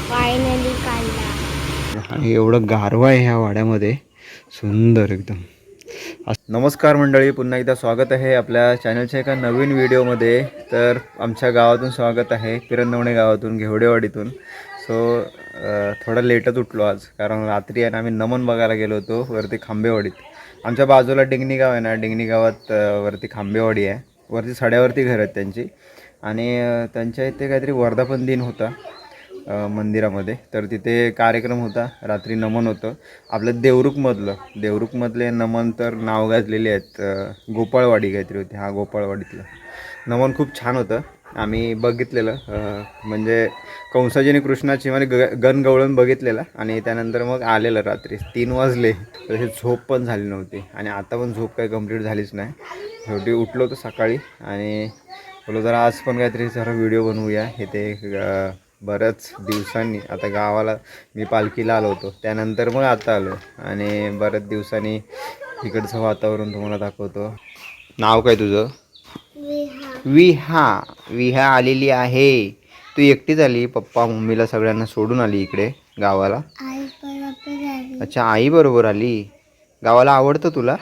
Finally काढला. आणि एवढं गारवा आहे ह्या वाड्यामध्ये, सुंदर एकदम. नमस्कार मंडळी, पुन्हा एकदा स्वागत आहे आपल्या चॅनलच्या एका नवीन व्हिडिओमध्ये. तर आमच्या गावातून स्वागत आहे, पिरंदवणे गावातून, घेवडेवाडीतून. सो थोडं लेटच उठलो आज, कारण रात्री आहे ना आम्ही नमन बघायला गेलो होतो वरती खांबेवाडीत. आमच्या बाजूला डिंगणी गाव आहे ना, डिंगणी गावात वरती खांबेवाडी आहे. वरती सड्यावरती घर आहेत त्यांची. आणि त्यांच्या इथे काहीतरी वर्धापन दिन होता मंदिरामध्ये. तर तिथे कार्यक्रम होता, रात्री नमन होतं. आपलं देवरुखमधले नमन तर नाव गाजलेले आहेत. गोपाळवाडी काहीतरी होती, हा गोपाळवाडीतलं नमन खूप छान होतं. आम्ही बघितलेलं, म्हणजे कंसाजी आणि कृष्णाची म्हणजे गणगवळण बघितलेलं. आणि त्यानंतर मग आलेलं रात्री 3 वाजले. तसे झोप पण झाली नव्हती आणि आता पण झोप काही कंप्लीट झालीच नाही. शेवटी उठलो होतो सकाळी आणि बोलो जरा आज पण काहीतरी जरा व्हिडिओ बनवूया. हे ते बऱ्याच दिवसांनी आता गावाला मी पालखीला आलो होतो, त्यानंतर मग आता आलो आणि बऱ्याच दिवसांनी इकडचं वातावरण तुम्हाला दाखवतो. नाव काय तुझं? विहा आलेली आहे. तू एकटीच आली? पप्पा मम्मीला सगळ्यांना सोडून आली इकडे गावाला? अच्छा, आई बरोबर आली. गावाला आवडतं तुला?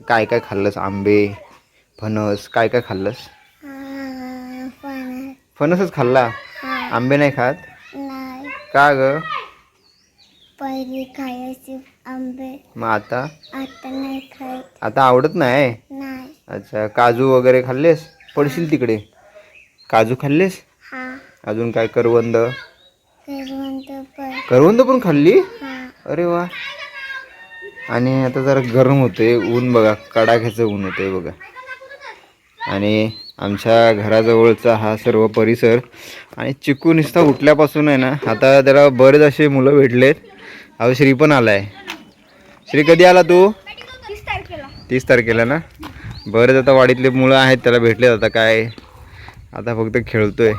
काय काय खाल्लंस? आंबे, फणस, काय काय खाल्लंस? फणसच खाल्ला? आंबे नाही खात? का ग? पहिले खायचे आंबे, मग आता नाही खात. आता आवडत नाही? अच्छा, काजू वगैरे खाल्लेस? पडशील तिकडे. काजू खाल्लेस? अजून काय? करवंद पण खाल्ली? अरे वा. आणि आता जरा गरम होते, ऊन बघा, कडाक्याचं ऊन होते बघा. आणि आमच्या घराजवळचा हा सर्व परिसर. आणि चिकू नुसता उठल्यापासून आहे ना, आता त्याला बरेच असे मुलं भेटलेत. अहो श्री पण आलाय. श्री कधी आला तू? 30 तारखेला ना. बरेच आता वाडीतले मुलं आहेत त्याला भेटलेत. आता काय, आता फक्त खेळतोय.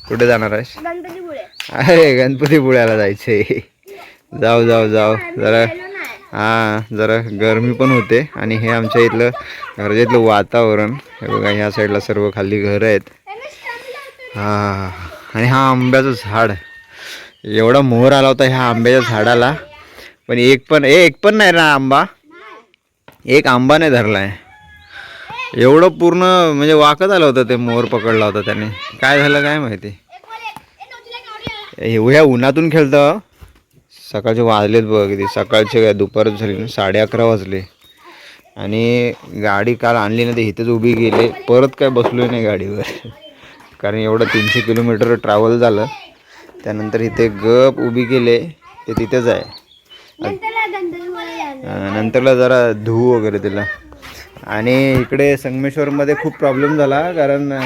कुठे जाणार आहेस? अरे गणपतीपुळ्याला जायचंय. जाऊ जरा. हां, जरा गरमी पण होते. आणि हे आमच्या इथलं घराच्या वातावरण हे बघा. ह्या साईडला सर्व खाली घरं आहेत. हां, आणि हा आंब्याचं झाड, एवढा मोहर आला होता ह्या आंब्याच्या झाडाला, पण एक पण नाही ना आंबा. एक आंबा नाही धरला आहे. एवढं पूर्ण म्हणजे वाकत आलं होतं, ते मोहर पकडला होता त्याने. काय झालं काय माहिती. एवढ्या उन्हातून खेळतं. सकाळचे वाजलेत बघ किती. सकाळचे काय, दुपारच झाली ना, 11:30 वाजले. आणि गाडी काल आणली ना, ते इथेच उभी गेले. परत काय बसलो नाही गाडीवर, कारण एवढं 300 किलोमीटर ट्रॅव्हल झालं. त्यानंतर इथे गप उभी गेले, ते तिथेच आहे. नंतरला जरा धुवू वगैरे तिला. आणि इकडे संगमेश्वरमध्ये खूप प्रॉब्लेम झाला, कारण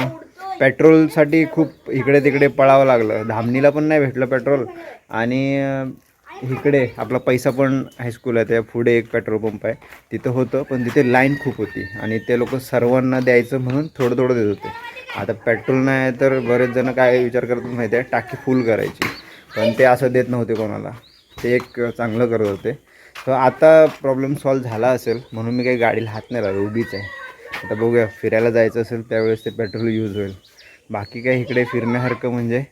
पेट्रोलसाठी खूप इकडे तिकडे पळावं लागलं. धामणीला पण नाही भेटलं पेट्रोल. आणि इकडे आपला पैसा पण हायस्कूल आहे, त्या पुढे एक पेट्रोल पंप आहे, तिथं होतं. पण तिथे लाईन खूप होती आणि ते लोक सर्वांना द्यायचं म्हणून थोडं थोडं देत होते. आता पेट्रोल नाही तर बरेच जण काय विचार करतात माहिती आहे, टाकी फुल करायची. पण ते असं देत नव्हते कोणाला. ते एक चांगलं करत होते. तर आता प्रॉब्लेम सॉल्व झाला असेल म्हणून मी काही गाडीला हात नाही लावला, उभीच आहे. आता बघूया, फिरायला जायचं असेल त्यावेळेस ते पेट्रोल यूज होईल. बाकी काय इकडे फिरण्यासारखं म्हणजे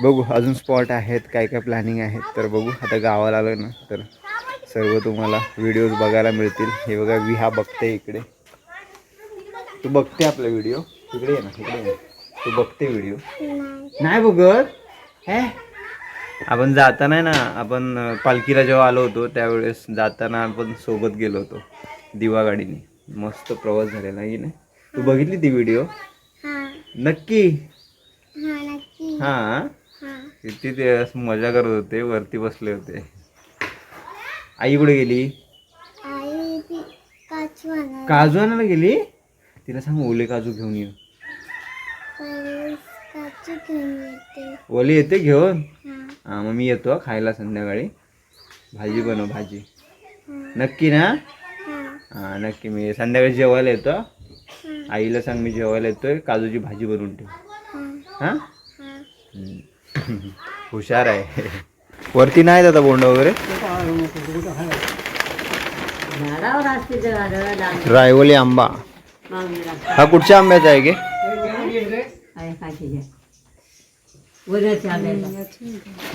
बघू, अजून स्पॉट आहेत, काय काय प्लॅनिंग आहेत. तर बघू, आता गावाला आलं ना तर सर्व तुम्हाला व्हिडिओज बघायला मिळतील. हे बघा, विहा बघते इकडे. तू बघते आपला व्हिडिओ? इकडे ये ना, इकडे ये. तू बघते व्हिडिओ? नाही बघत. हे आपण जाताना ना, आपण पालखीला जेव्हा आलो होतो त्यावेळेस जाताना आपण सोबत गेलो होतो दिवा गाडीने. मस्त प्रवास झालेला आहे ना. तू बघितली ती व्हिडिओ? नक्की? हां, किती ते असं मजा करत होते, वरती बसले होते. आई कुठे गेली? काजू आणायला गेली? तिला सांग ओले काजू घेऊन ये. ओले येते घेऊन? हां, मग मी येतो खायला संध्याकाळी. भाजी बनव, भाजी. नक्की ना? हां नक्की, मी संध्याकाळी जेवायला येतो. आईला सांग मी जेवायला येतोय, काजूची भाजी बनवून ठेव. हां, हुशार आहे. वरती नाही जाता बोंड वगैरे? रायवली आंबा. हा कुठच्या आंब्याचा आहे गे?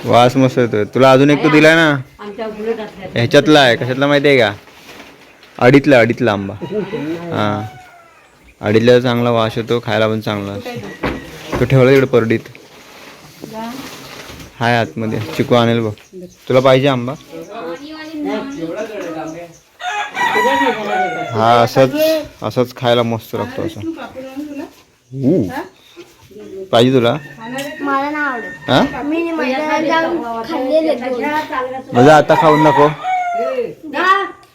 वास मस्त येतोय. तुला अजून एक तो दिलाय ना, ह्याच्यातला आहे. कशातला माहिती आहे का? अडीतला आंबा. हां, अडीतला चांगला वास येतो, खायला पण चांगला असतो. तो ठेवला तिकडे परडीत, हाय आतमध्ये. चिकू आणेल बघ. तुला पाहिजे आंबा? हा, असंच खायला मस्त लागतो असं. पाहिजे तुला? मला नाही आवडत. हा, मी मैदानात जाऊन खाल्लेले दोन. म्हणजे आता खाऊन नको.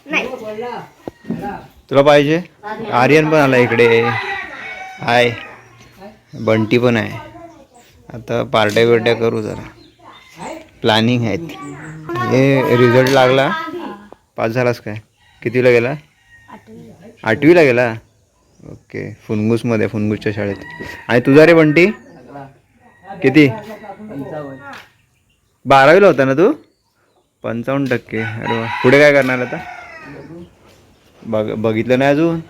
नाही. तुला पाहिजे? आर्यन पण आला इकडे. हाय, बंटी पण आहे. आता पार्ट्या बिर्ट्या करू जरा. प्लॅनिंग आहेत. हे रिझल्ट लागला. पास झालास काय? कितीला गेला? 8वीला गेला. ओके, फुनगुसच्या शाळेत. आणि तुझा रे बंटी किती? 12वीला होता ना तू? 55%. अरे वा. पुढे काय करणार आता? बघितलं नाही अजून.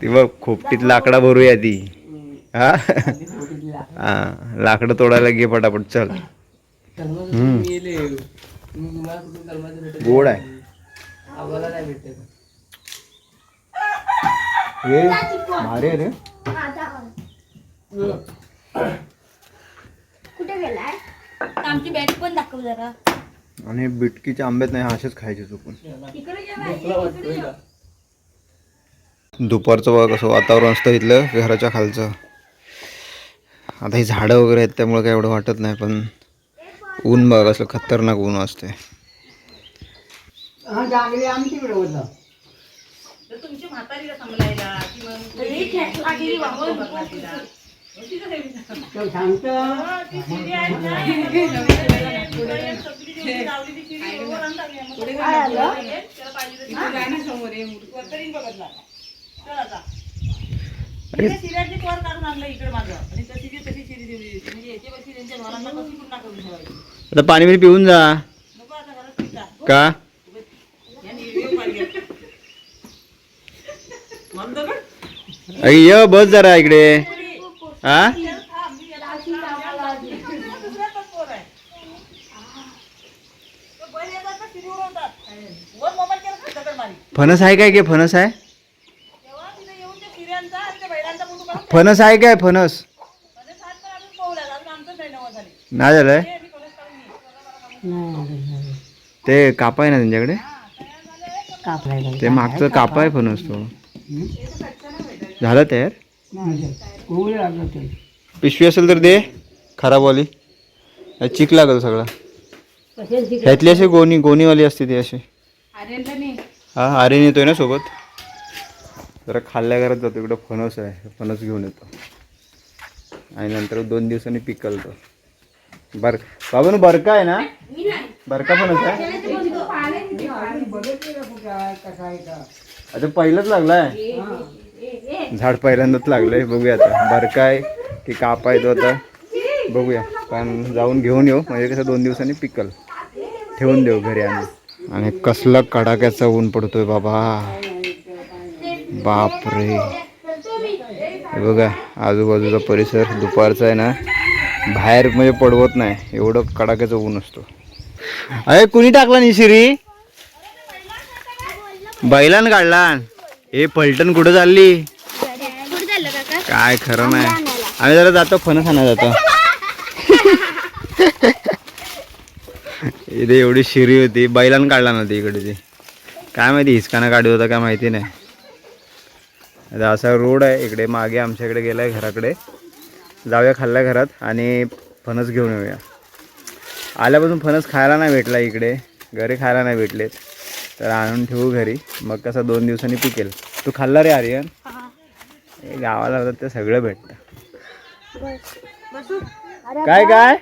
ती बघ, खोपटीत लाकडा भरूया ती. हा, लाकडं तोडायला घे पटापट. चल. गोड आहे. भारी रे. कुठे गेलाय? आमची बॅग पण दाखव जरा. आणि बिटकीचे आंब्यात नाही, असेच खायचे चुकून. दुपारचं बघा कसं वातावरण असतं इथलं घराच्या खालचं. आता ही झाडं वगैरे आहेत त्यामुळे काय एवढं वाटत नाही, पण ऊन बघ असं खतरनाक ऊन असते. आता पाणी बिणी पिऊन जा का? ये बस जरा इकडे. हा, फणस आहे काय? फणस आहे? फणस आहे काय? फणस नाही झालंय. ते कापा आहे ना त्यांच्याकडे? ते मागचं कापा आहे फणस. तो झाला तयार. पिशवी असेल तर दे, खराबवाली. चिक लागल सगळा. ह्यातली अशी गोणीवाली असते ती अशी. हा, आर्यन येतोय ना सोबत. जरा खाल्ल्या घरात जातो. इकडं फणस आहे, फणस घेऊन येतो. आणि नंतर 2 दिवसांनी पिकलतो. बाबा बरका आहे ना? बरका फणस आहे. आता पहिलंच लागलाय झाड, पहिल्यांदाच लागलंय. बघूया आता बरका आहे की कापा आहे तो. आता बघूया, पण जाऊन घेऊन येऊ. म्हणजे कसं 2 दिवसांनी पिकल. ठेवून देऊ घरी आणून. आणि कसला कडाक्याचा ऊन पडतोय बाबा, बापरे. बघा आजूबाजूचा परिसर दुपारचा आहे ना, बाहेर म्हणजे पडवत नाही, एवढं कडाक्याचं ऊन असतो. अरे कुणी टाकला निशिरी? बैलान काढला. हे पलटण कुठं चालली? काय खरं नाही. आम्ही जरा जातो फणस आणायला जातो. इथे एवढी शिरी होती, बैलान काढला ना ती इकडे. ती काय माहिती हिसकाना काढत होता काय माहिती नाही. आता असा रोड आहे इकडे मागे आमच्याकडे गेलाय घराकडे. जाऊया खाल्ल्या घरात आणि फणस घेऊन येऊया. आल्यापासून फणस खायला नाही भेटला इकडे, घरी खायला नाही भेटलेत, तर आणून ठेवू घरी. मग कसं 2 दिवसांनी पिकेल. तू खाल्ला रे आर्यन? हे गावाला होतं ते सगळं भेटतं. काय काय?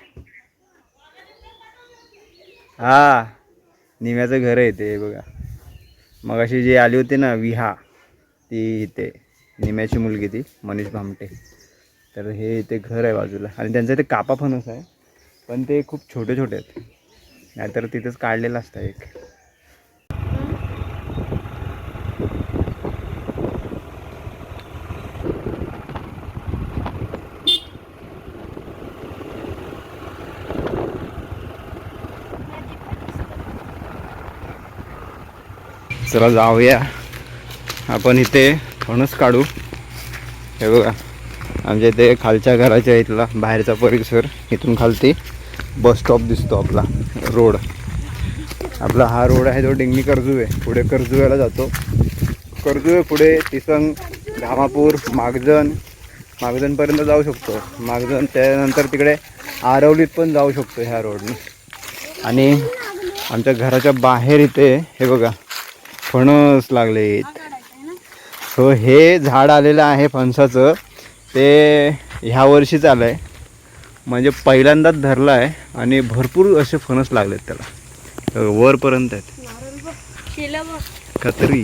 हा, निम्याचं घर आहे ते बघा. मग अशी जी आली होती ना विहा, ती इथे निम्याची मुलगी, ती मनीष भामटे. तर हे इथे घर आहे बाजूला. आणि त्यांचं इथे कापा फणस आहे, पण ते खूप छोटे छोटे आहेत. नाहीतर तिथेच काढलेलं असतं एक. चला जाऊया आपण इथे फणस काढू. हे बघा आमच्या इथे खालच्या घराच्या इथला बाहेरचा परिसर, इथून खालती बस स्टॉप दिसतो आपला रोड. आपला हा रोड आहे तो डिंगणी कर्जुवे, पुढे कर्जुव्याला जातो. कर्जुवे पुढे तिसंग, धामापूर, मागजनपर्यंत जाऊ शकतो. मागजन त्यानंतर तिकडे आरवलीत पण जाऊ शकतो ह्या रोडने. आणि आमच्या घराच्या बाहेर इथे हे बघा फणस लागलेत. सो हे झाड आलेलं आहे फणसाचं, ते ह्या वर्षीच आलं आहे, म्हणजे पहिल्यांदाच धरलं आहे. आणि भरपूर असे फणस लागलेत त्याला, वरपर्यंत आहेत. खत्री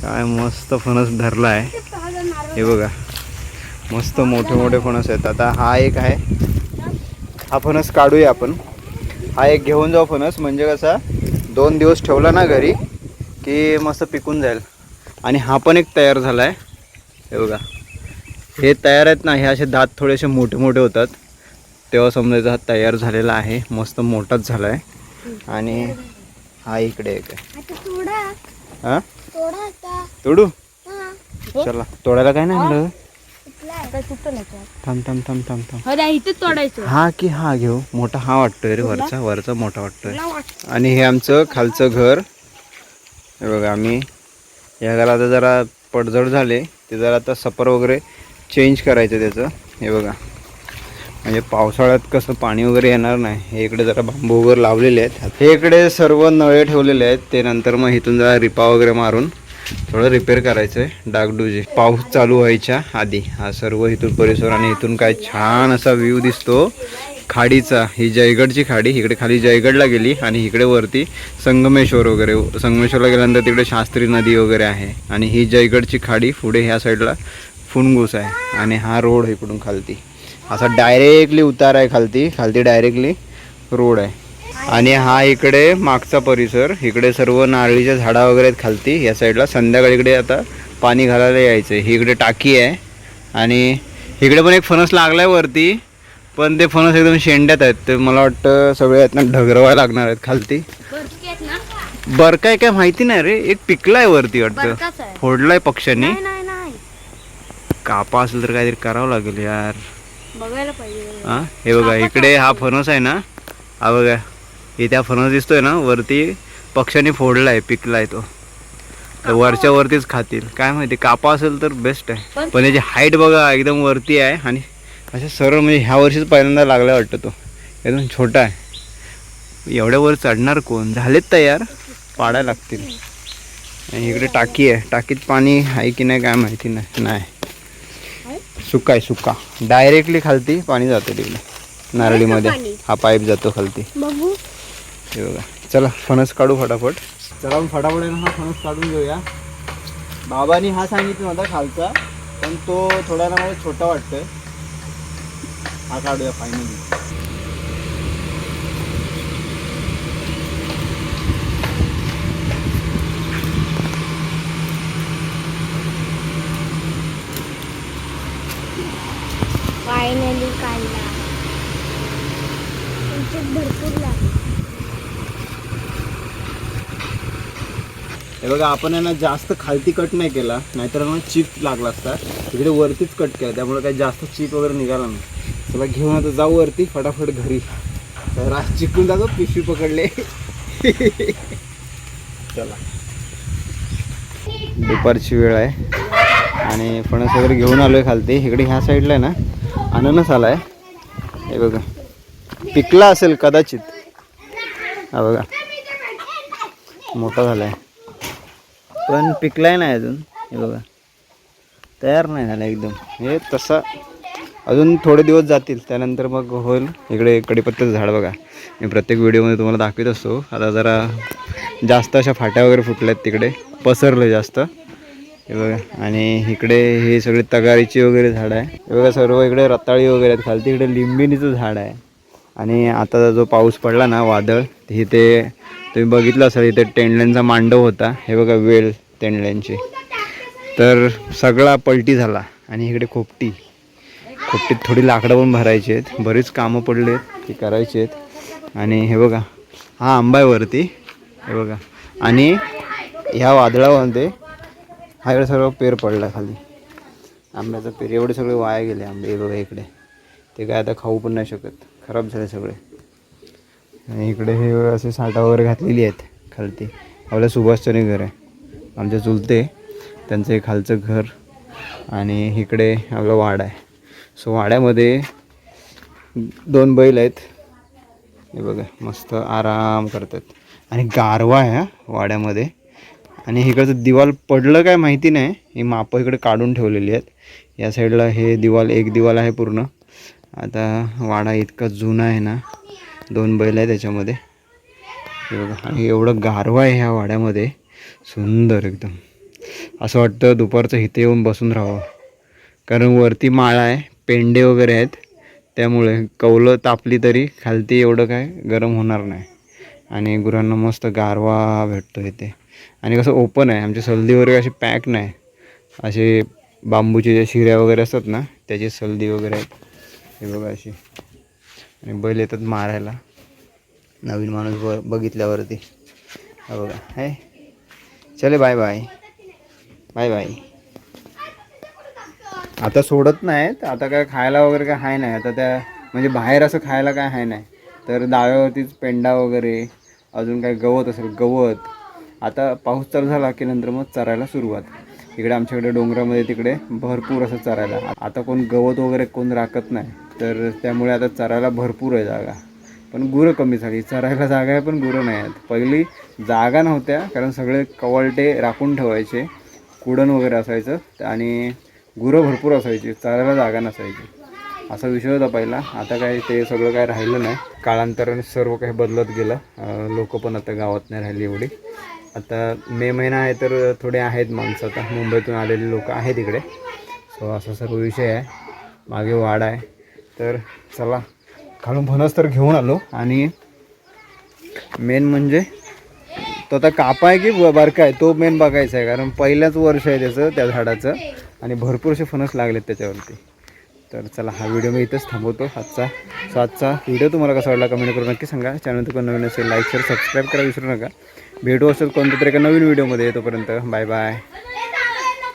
काय मस्त फणस धरला आहे. हे बघा मस्त मोठे मोठे फणस आहेत. आता हा एक आहे, हा फणस काढूया आपण. हा एक घेऊन जाऊ फणस, म्हणजे कसा 2 दिवस ठेवला ना घरी की मस्त पिकून जाईल. आणि हा पण एक तयार झाला आहे. हे बघा हे तयार आहेत ना, हे असे दात थोडेसे मोठे मोठे होतात तेव्हा समजायचं हा तयार झालेला आहे, मस्त मोठाच झाला आहे. आणि हा इकडे एक आहे. हां तोडू, चला तोडायला काय नाही आणलं. थांब थांब थांब थांब थांब. हा की हा घेऊ, मोठा हा वाटतोय रे, वरचा मोठा वाटतोय. आणि हे आमचं खालचं घर. हे बघा आम्ही या घरात जरा पडझड झाले, ते जरा आता सपर वगैरे चेंज करायचं त्याचं. हे बघा म्हणजे पावसाळ्यात कसं पाणी वगैरे येणार नाही. हे इकडे जरा बांबू वगैरे लावलेले आहेत. हे इकडे सर्व नळे ठेवलेले आहेत. ते नंतर मग इथून जरा रिपा वगैरे मारून थोडं रिपेअर करायचं आहे डागडुजी, पाऊस चालू व्हायच्या आधी. हा सर्व इथून परिसर. आणि इथून काय छान असा व्ह्यू दिसतो खाडीचा. ही जयगडची खाडी, इकडे खाली जयगडला गेली आणि इकडे वरती संगमेश्वर वगैरे. संगमेश्वरला गेल्यानंतर तिकडे शास्त्री नदी वगैरे आहे. आणि ही जयगडची खाडी पुढे ह्या साईडला फुणगुस आहे. आणि हा रोड इकडून खालती असा डायरेक्टली उतार आहे, खालती डायरेक्टली रोड आहे. आणि हा इकडे मागचा परिसर, इकडे सर्व नारळीच्या झाडा वगैरे आहेत खालती या साईडला. संध्याकाळी इकडे आता पाणी घालायला यायचं. ही इकडे टाकी आहे. आणि इकडे पण एक फणस लागला आहे वरती, पण ते फणस एकदम शेंड्यात आहेत. ते मला वाटतं सगळे आहेत ना ढगरवायला लागणार आहेत खालती. बरकाय काय माहिती नाही रे, एक पिकलाय वरती वाटतं, फोडलाय पक्ष्यांनी. कापा असेल तर काहीतरी करावं लागेल यार, बघायला पाहिजे. हा हे बघा इकडे हा फणस आहे ना, हा बघा इथे हा फणस दिसतोय ना वरती, पक्ष्यांनी फोडलाय, पिकलाय तो. तर वरच्या वरतीच खातील काय माहिती. कापा असेल तर बेस्ट आहे. पण याची हाईट बघा एकदम वरती आहे. आणि असं सरळ म्हणजे ह्या वर्षीच पहिल्यांदा लागला वाटतं. तो एकदम छोटा आहे. एवढ्या वर चढणार कोण, झालेत तयार, पाडायला लागतील. आणि इकडे टाकी आहे, टाकीत पाणी आहे की नाही काय माहिती नाही. सुका आहे, सुका. डायरेक्टली खालती पाणी जातं तिकडे नारळीमध्ये. हा पाईप जातो खालती. हे बघा चला फणस काढू फटाफट. चला फटाफट हा फणस काढून घेऊया. बाबांनी हा सांगितलं होता खालचा, पण तो थोडा ना मला छोटा वाटतोय. हा काढूया फायनली. फायनली काढला. भरपूर लागला. हे बघा आपण आहे ना जास्त खालती कट नाही केला, नाहीतर मग चीप लागला असता. तिकडे वरतीच कट केला, त्यामुळे काही जास्त चीप वगैरे निघाला नाही. चला घेऊन आता जाऊ वरती फटाफट घरी. रात चिकून जातो, पिशवी पकडले. चला दुपारची वेळ आहे आणि फणस वगैरे घेऊन आलोय खालती. इकडे ह्या साईडला आहे ना अननस आलाय. हे बघा पिकला असेल कदाचित. हा बघा मोठा झालाय, पण पिकलाय नाही अजून. हे बघा तयार नाही झाला एकदम. हे तसा अजून थोडे दिवस जातील, त्यानंतर मग होईल. इकडे कडीपत्त्याचं झाड बघा, मी प्रत्येक व्हिडिओमध्ये तुम्हाला दाखवत असतो. आता जरा जास्त अशा फाट्या वगैरे फुटल्यात, तिकडे पसरलं जास्त. हे बघा. आणि इकडे हे सगळे तगारीची वगैरे झाड आहे. हे बघा सर्व इकडे रताळी वगैरे आहेत खालती. इकडे लिंबिणीचं झाड आहे. आणि आता जो पाऊस पडला ना वादळ, इथे तुम्ही बघितलं असाल इथे तेंडल्यांचा मांडव होता. हे बघा वेल तेंडल्यांची, तर सगळा पलटी झाला. आणि इकडे खोपटीत थोडी लाकडं पण भरायची आहेत, बरीच कामं पडले आहेत ती करायची आहेत. आणि हे बघा हा आंबा आहे वरती. हे बघा आणि ह्या वादळामध्ये हा इकडे सर्व पेर पडला खाली, आंब्याचा पेर. एवढे सगळे वाया गेले आंबे बघा इकडे. ते काय आता खाऊ पण नाही शकत, खराब झाले सगळे. आणि इकडे हे असे साठा वगैरे घातलेली आहेत खालती. आपल्या सुभाषचंद्र घर आहे, आमच्या चुलते त्यांचं एक खालचं घर. आणि इकडे आपला वाडा आहे. सो वाड्यामध्ये 2 बैल आहेत, हे बघा मस्त आराम करतात. आणि गारवा आहे हा वाड्यामध्ये. आणि इकडचं दिवाल पडलं काय माहिती नाही, ही मापं इकडे काढून ठेवलेली आहेत. या साईडला हे दिवाल, एक दिवाल आहे पूर्ण. आता वाडा इतका जुना आहे ना, 2 बैल आहे त्याच्यामध्ये, हे बघा. आणि एवढं गारवा आहे ह्या वाड्यामध्ये, सुंदर एकदम. असं वाटतं दुपारचं इथे येऊन बसून राहावं, कारण वरती माळा आहे, पेंडे वगैरे आहेत, त्यामुळे कौलं तापली तरी खालती एवढं काय गरम होणार नाही. आणि गुरांना मस्त गारवा भेटतो इथे. आणि कसं ओपन आहे, आमची सल्दी वगैरे अशी पॅक नाही, असे बांबूचे जे शिऱ्या वगैरे असतात ना त्याची सल्दी वगैरे आहेत, हे बघा अशी. आणि बैल येतात मारायला नवीन माणूस बघितल्यावरती, हा बघा. आहे चले बाय बाय बाय बाय. आता सोडत नाहीत, आता काय खायला वगैरे काय आहे नाही आता त्या, म्हणजे बाहेर असं खायला काय आहे नाही. तर दाव्यावरतीच पेंडा वगैरे, अजून काय गवत असेल गवत. आता पाऊस चालू झाला की नंतर मग चरायला सुरुवात. इकडे आमच्याकडे डोंगरामध्ये तिकडे भरपूर असं चरायला. आता कोण गवत वगैरे कोण राखत नाही, तर त्यामुळे आता चरायला भरपूर आहे जागा. पण गुरं कमी झाली, चरायला जागा आहे पण गुरं नाही आहेत. पहिली जागा नव्हत्या, कारण सगळे कवळटे राखून ठेवायचे, कुडण वगैरे असायचं आणि गुरं भरपूर असायची, चरायला जागा नसायची. असा विषय होता पहिला. आता काय ते सगळं काय राहिलं नाही, कालांतराने सर्व काही बदलत गेलं. लोक पण आता गावात नाही राहिली एवढी. आता मे महिना आहे तर थोडे आहेत माणसं, आता मुंबईतून आलेले लोक आहेत इकडे. सो असा सर्व विषय आहे. मागे वाडा आहे, तर चला खालून फणस तर घेऊन आलो. आणि मेन म्हणजे तो आता कापा आहे की बारका आहे तो मेन बघायचा आहे, कारण पहिल्याच वर्ष आहे त्याचं त्या झाडाचं आणि भरपूरसे फणस लागलेत त्याच्यावरती. तर चला हा व्हिडिओ मी इथंच थांबवतो आजचा. सो आजचा व्हिडिओ तुम्हाला कसा वाटला कमेंट करून नक्की सांगा. चॅनल तर नवीन असेल लाईक शेअर सबस्क्राईब करा विसरू नका. भेटू असं कोणत्या तरी एका नवीन व्हिडिओमध्ये. तोपर्यंत बाय बाय.